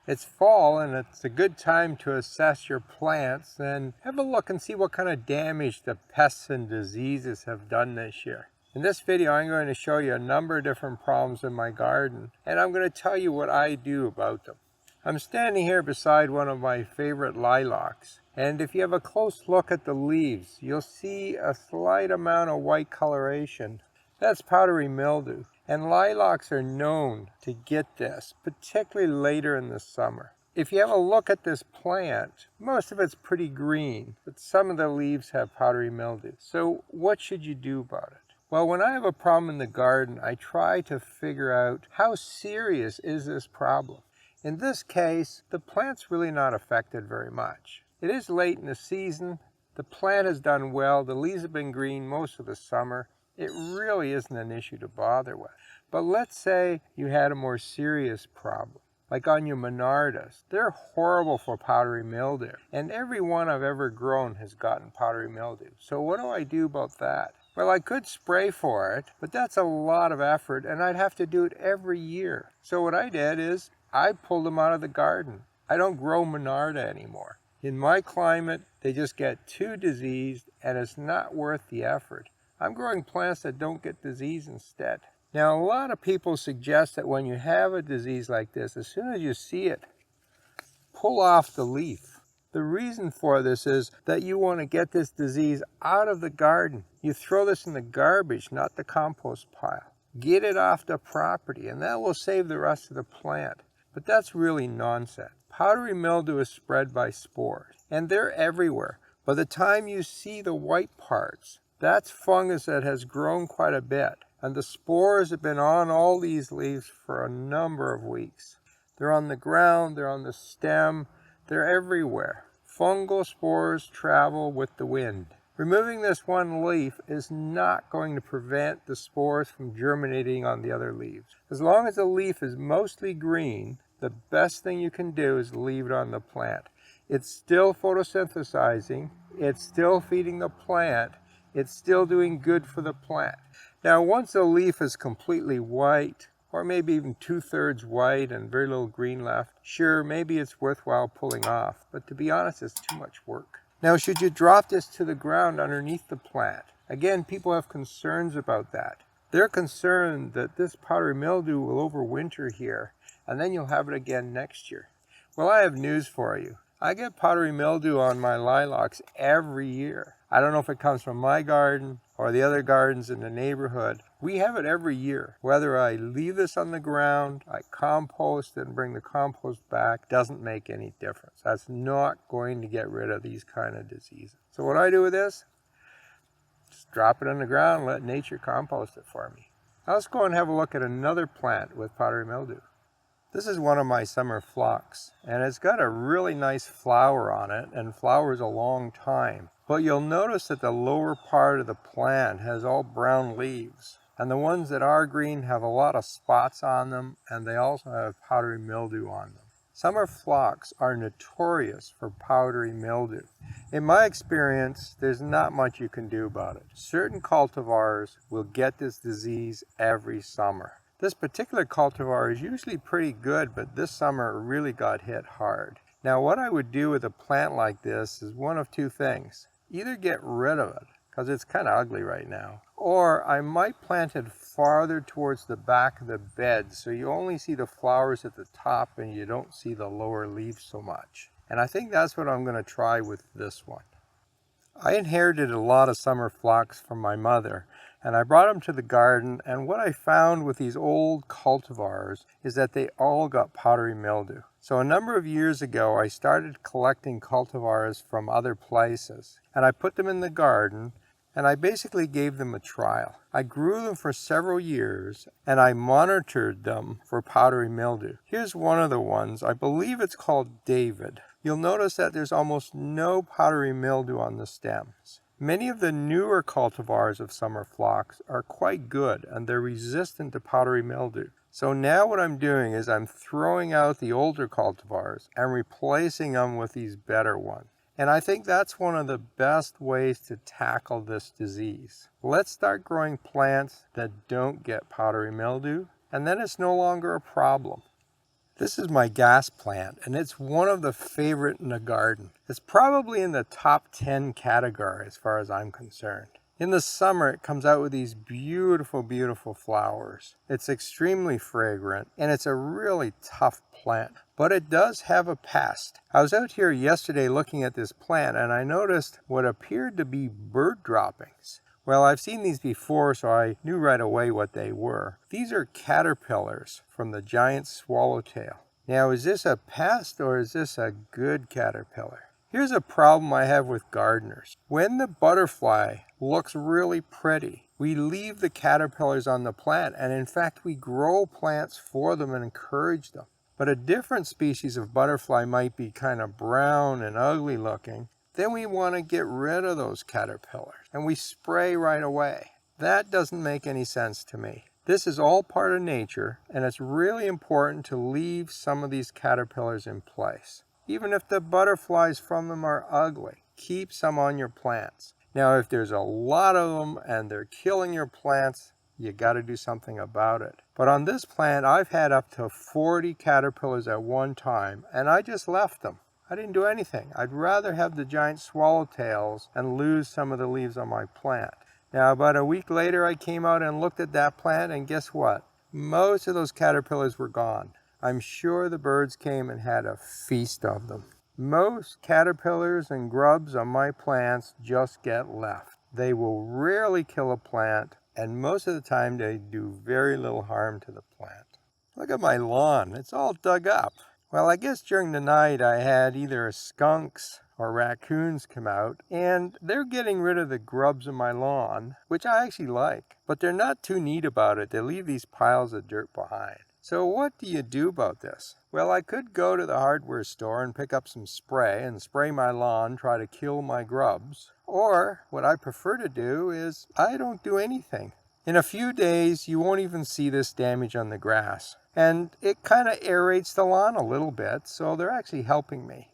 It's fall and it's a good time to assess your plants and have a look and see what kind of damage the pests and diseases have done this year. In this video, I'm going to show you a number of different problems in my garden, and I'm going to tell you what I do about them. I'm standing here beside one of my favorite lilacs, and if you have a close look at the leaves, you'll see a slight amount of white coloration. That's powdery mildew, and lilacs are known to get this, particularly later in the summer. If you have a look at this plant, most of it's pretty green, but some of the leaves have powdery mildew. So what should you do about it? Well, when I have a problem in the garden, I try to figure out how serious is this problem. In this case, the plant's really not affected very much. It is late in the season, the plant has done well, the leaves have been green most of the summer. It really isn't an issue to bother with. But let's say you had a more serious problem, like on your monardas. They're horrible for powdery mildew, and every one I've ever grown has gotten powdery mildew. So what do I do about that? Well, I could spray for it, but that's a lot of effort, and I'd have to do it every year. So what I did is I pulled them out of the garden. I don't grow monarda anymore. In my climate, they just get too diseased, and it's not worth the effort. I'm growing plants that don't get disease instead. Now, a lot of people suggest that when you have a disease like this, as soon as you see it, pull off the leaf. The reason for this is that you want to get this disease out of the garden. You throw this in the garbage, not the compost pile. Get it off the property, and that will save the rest of the plant. But that's really nonsense. Powdery mildew is spread by spores, and they're everywhere. By the time you see the white parts, that's fungus that has grown quite a bit, and the spores have been on all these leaves for a number of weeks. They're on the ground, they're on the stem, they're everywhere. Fungal spores travel with the wind. Removing this one leaf is not going to prevent the spores from germinating on the other leaves. As long as the leaf is mostly green, the best thing you can do is leave it on the plant. It's still photosynthesizing, it's still feeding the plant, it's still doing good for the plant. Now, once a leaf is completely white, or maybe even 2/3 white and very little green left, sure, maybe it's worthwhile pulling off, but to be honest, it's too much work. Now, should you drop this to the ground underneath the plant? Again, people have concerns about that. They're concerned that this powdery mildew will overwinter here, and then you'll have it again next year. Well, I have news for you. I get powdery mildew on my lilacs every year. I don't know if it comes from my garden or the other gardens in the neighborhood. We have it every year. Whether I leave this on the ground, I compost and bring the compost back, doesn't make any difference. That's not going to get rid of these kind of diseases. So what I do with this, just drop it on the ground and let nature compost it for me. Now let's go and have a look at another plant with powdery mildew. This is one of my summer phlox, and it's got a really nice flower on it and flowers a long time. But you'll notice that the lower part of the plant has all brown leaves, and the ones that are green have a lot of spots on them, and they also have powdery mildew on them. Summer phlox are notorious for powdery mildew. In my experience, there's not much you can do about it. Certain cultivars will get this disease every summer. This particular cultivar is usually pretty good, but this summer it really got hit hard. Now, what I would do with a plant like this is one of two things. Either get rid of it, because it's kind of ugly right now, or I might plant it farther towards the back of the bed so you only see the flowers at the top and you don't see the lower leaves so much. And I think that's what I'm going to try with this one. I inherited a lot of summer phlox from my mother, and I brought them to the garden, and what I found with these old cultivars is that they all got powdery mildew. So a number of years ago, I started collecting cultivars from other places, and I put them in the garden, and I basically gave them a trial. I grew them for several years, and I monitored them for powdery mildew. Here's one of the ones. I believe it's called David. You'll notice that there's almost no powdery mildew on the stems. Many of the newer cultivars of summer phlox are quite good, and they're resistant to powdery mildew. So now what I'm doing is I'm throwing out the older cultivars and replacing them with these better ones. And I think that's one of the best ways to tackle this disease. Let's start growing plants that don't get powdery mildew, and then it's no longer a problem. This is my gas plant, and it's one of the favorite in the garden. It's probably in the top 10 category as far as I'm concerned. In the summer, it comes out with these beautiful, beautiful flowers. It's extremely fragrant, and it's a really tough plant. But it does have a pest. I was out here yesterday looking at this plant, and I noticed what appeared to be bird droppings. Well, I've seen these before, so I knew right away what they were. These are caterpillars from the giant swallowtail. Now, is this a pest or is this a good caterpillar? Here's a problem I have with gardeners. When the butterfly looks really pretty, we leave the caterpillars on the plant, and in fact, we grow plants for them and encourage them. But a different species of butterfly might be kind of brown and ugly looking. Then we want to get rid of those caterpillars, and we spray right away. That doesn't make any sense to me. This is all part of nature, and it's really important to leave some of these caterpillars in place. Even if the butterflies from them are ugly, keep some on your plants. Now, if there's a lot of them and they're killing your plants, you got to do something about it. But on this plant, I've had up to 40 caterpillars at one time, and I just left them. I didn't do anything. I'd rather have the giant swallowtails and lose some of the leaves on my plant. Now, about a week later, I came out and looked at that plant, and guess what? Most of those caterpillars were gone. I'm sure the birds came and had a feast of them. Most caterpillars and grubs on my plants just get left. They will rarely kill a plant, and most of the time they do very little harm to the plant. Look at my lawn. It's all dug up. Well, I guess during the night I had either skunks or raccoons come out, and they're getting rid of the grubs in my lawn, which I actually like. But they're not too neat about it. They leave these piles of dirt behind. So what do you do about this? Well, I could go to the hardware store and pick up some spray and spray my lawn, try to kill my grubs. Or what I prefer to do is I don't do anything. In a few days, you won't even see this damage on the grass. And it kind of aerates the lawn a little bit, so they're actually helping me.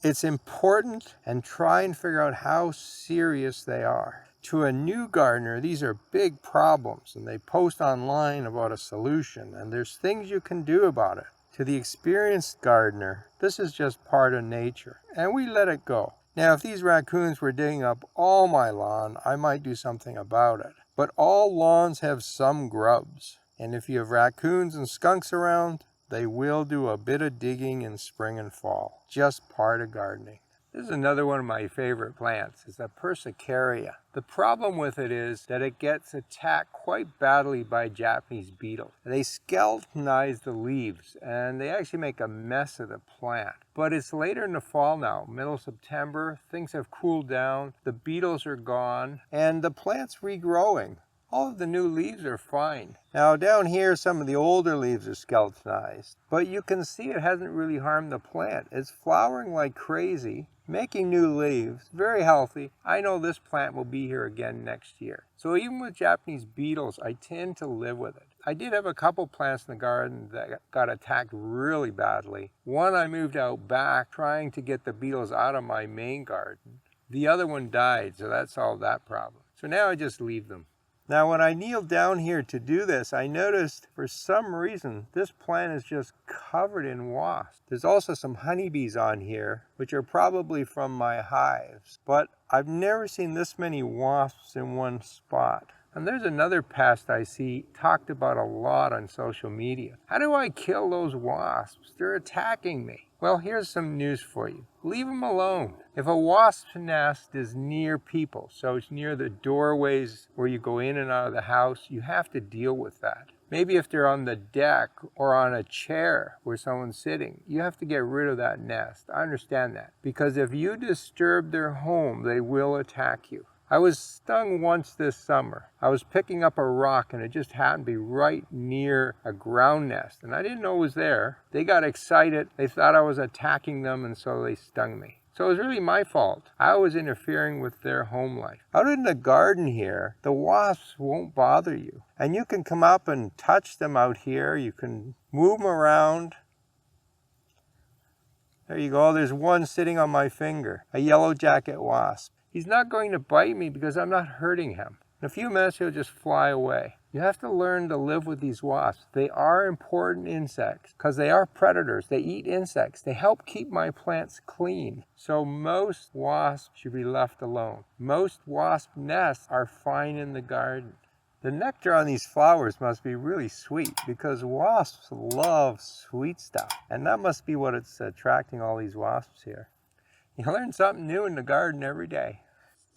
It's important, and try and figure out how serious they are. To a new gardener, these are big problems, and they post online about a solution, and there's things you can do about it. To the experienced gardener, this is just part of nature, and we let it go. Now, if these raccoons were digging up all my lawn, I might do something about it. But all lawns have some grubs, and if you have raccoons and skunks around, they will do a bit of digging in spring and fall. Just part of gardening. This is another one of my favorite plants. It's a persicaria. The problem with it is that it gets attacked quite badly by Japanese beetles. They skeletonize the leaves, and they actually make a mess of the plant. But it's later in the fall now, middle September. Things have cooled down, the beetles are gone, and the plant's regrowing. All of the new leaves are fine. Now down here, some of the older leaves are skeletonized, but you can see it hasn't really harmed the plant. It's flowering like crazy, making new leaves, very healthy. I know this plant will be here again next year. So even with Japanese beetles, I tend to live with it. I did have a couple plants in the garden that got attacked really badly. One I moved out back trying to get the beetles out of my main garden. The other one died, so that solved that problem. So now I just leave them. Now when I kneeled down here to do this, I noticed for some reason this plant is just covered in wasps. There's also some honeybees on here, which are probably from my hives, but I've never seen this many wasps in one spot. And there's another pest I see talked about a lot on social media. How do I kill those wasps? They're attacking me. Well, here's some news for you. Leave them alone. If a wasp's nest is near people, so it's near the doorways where you go in and out of the house, you have to deal with that. Maybe if they're on the deck or on a chair where someone's sitting, you have to get rid of that nest. I understand that. Because if you disturb their home, they will attack you. I was stung once this summer. I was picking up a rock and it just happened to be right near a ground nest, and I didn't know it was there. They got excited. They thought I was attacking them, and so they stung me. So it was really my fault. I was interfering with their home life. Out in the garden here, the wasps won't bother you. And you can come up and touch them out here. You can move them around. There you go. There's one sitting on my finger, a yellow jacket wasp. He's not going to bite me because I'm not hurting him. In a few minutes, he'll just fly away. You have to learn to live with these wasps. They are important insects because they are predators. They eat insects. They help keep my plants clean. So most wasps should be left alone. Most wasp nests are fine in the garden. The nectar on these flowers must be really sweet because wasps love sweet stuff. And that must be what it's attracting all these wasps here. You learn something new in the garden every day.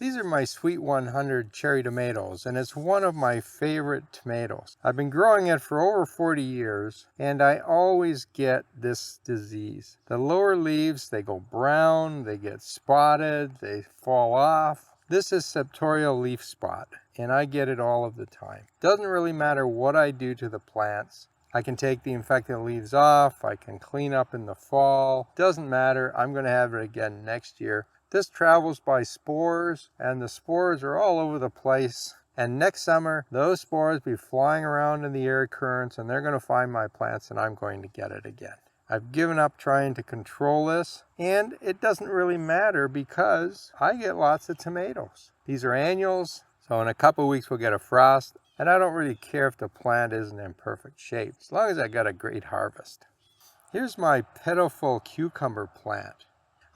These are my Sweet 100 cherry tomatoes, and it's one of my favorite tomatoes. I've been growing it for over 40 years, and I always get this disease. The lower leaves, they go brown, they get spotted, they fall off. This is septorial leaf spot, and I get it all of the time. Doesn't really matter what I do to the plants. I can take the infected leaves off, I can clean up in the fall. Doesn't matter, I'm going to have it again next year. This travels by spores, and the spores are all over the place. And next summer, those spores will be flying around in the air currents, and they're going to find my plants, and I'm going to get it again. I've given up trying to control this, and it doesn't really matter because I get lots of tomatoes. These are annuals, so in a couple of weeks we'll get a frost, and I don't really care if the plant isn't in perfect shape, as long as I got a great harvest. Here's my pitiful cucumber plant.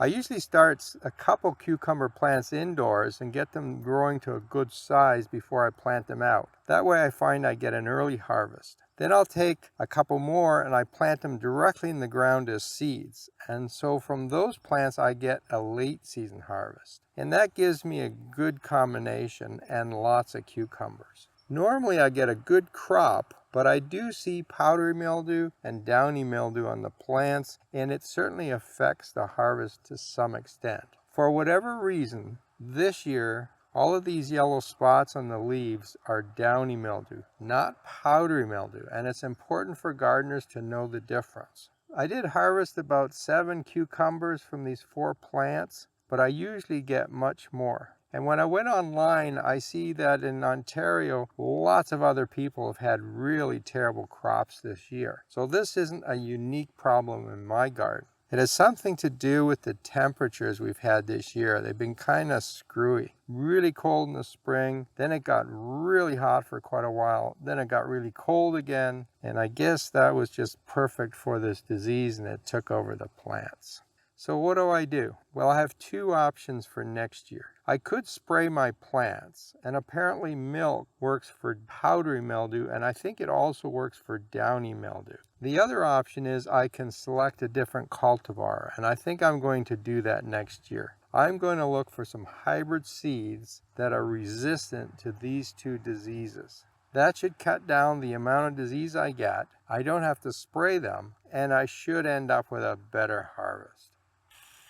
I usually start a couple cucumber plants indoors and get them growing to a good size before I plant them out. That way I find I get an early harvest. Then I'll take a couple more and I plant them directly in the ground as seeds. And so from those plants I get a late season harvest. And that gives me a good combination and lots of cucumbers. Normally I get a good crop, but I do see powdery mildew and downy mildew on the plants, and it certainly affects the harvest to some extent. For whatever reason, this year, all of these yellow spots on the leaves are downy mildew, not powdery mildew, and it's important for gardeners to know the difference. I did harvest about 7 cucumbers from these 4 plants, but I usually get much more. And when I went online, I see that in Ontario, lots of other people have had really terrible crops this year. So this isn't a unique problem in my garden. It has something to do with the temperatures we've had this year. They've been kind of screwy. Really cold in the spring, then it got really hot for quite a while, then it got really cold again, and I guess that was just perfect for this disease and it took over the plants. So what do? Well, I have 2 options for next year. I could spray my plants, and apparently milk works for powdery mildew, and I think it also works for downy mildew. The other option is I can select a different cultivar, and I think I'm going to do that next year. I'm going to look for some hybrid seeds that are resistant to these 2 diseases. That should cut down the amount of disease I get. I don't have to spray them, and I should end up with a better harvest.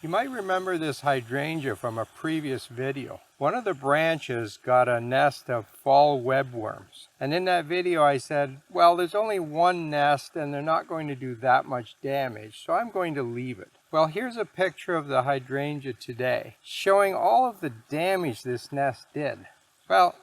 You might remember this hydrangea from a previous video. One of the branches got a nest of fall webworms. And in that video I said, well, there's only 1 nest and they're not going to do that much damage, so I'm going to leave it. Well, here's a picture of the hydrangea today, showing all of the damage this nest did. Well,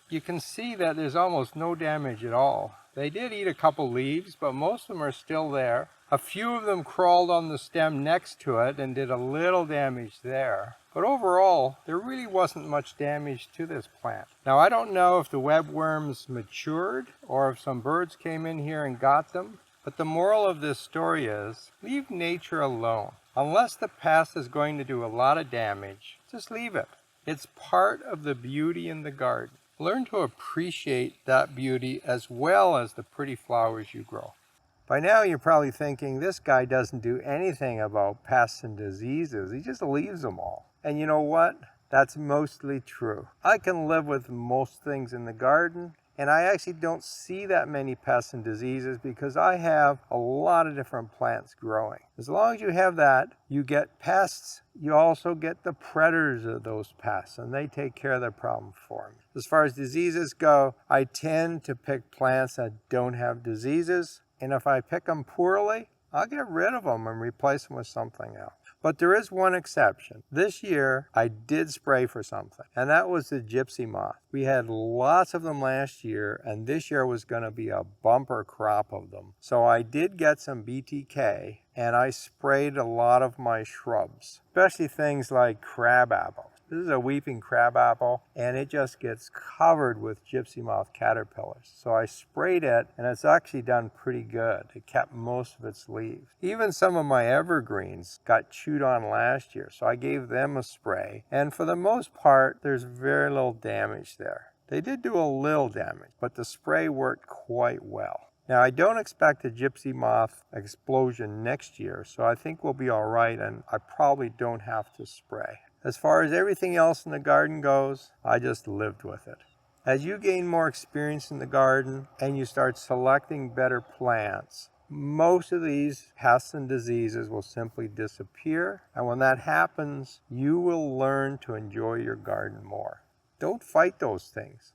you can see that there's almost no damage at all. They did eat a couple leaves, but most of them are still there. A few of them crawled on the stem next to it and did a little damage there. But overall, there really wasn't much damage to this plant. Now, I don't know if the webworms matured or if some birds came in here and got them, but the moral of this story is, leave nature alone. Unless the pest is going to do a lot of damage, just leave it. It's part of the beauty in the garden. Learn to appreciate that beauty as well as the pretty flowers you grow. By now you're probably thinking, this guy doesn't do anything about pests and diseases. He just leaves them all. And you know what? That's mostly true. I can live with most things in the garden, and I actually don't see that many pests and diseases because I have a lot of different plants growing. As long as you have that, you get pests. You also get the predators of those pests, and they take care of their problem for me. As far as diseases go, I tend to pick plants that don't have diseases. And if I pick them poorly, I'll get rid of them and replace them with something else. But there is one exception. This year, I did spray for something, and that was the gypsy moth. We had lots of them last year, and this year was going to be a bumper crop of them. So I did get some BTK, and I sprayed a lot of my shrubs, especially things like crab apples. This is a weeping crabapple, and it just gets covered with gypsy moth caterpillars. So I sprayed it, and it's actually done pretty good. It kept most of its leaves. Even some of my evergreens got chewed on last year, so I gave them a spray. And for the most part, there's very little damage there. They did do a little damage, but the spray worked quite well. Now, I don't expect a gypsy moth explosion next year, so I think we'll be all right, and I probably don't have to spray. As far as everything else in the garden goes, I just lived with it. As you gain more experience in the garden and you start selecting better plants, most of these pests and diseases will simply disappear, and when that happens, you will learn to enjoy your garden more. Don't fight those things.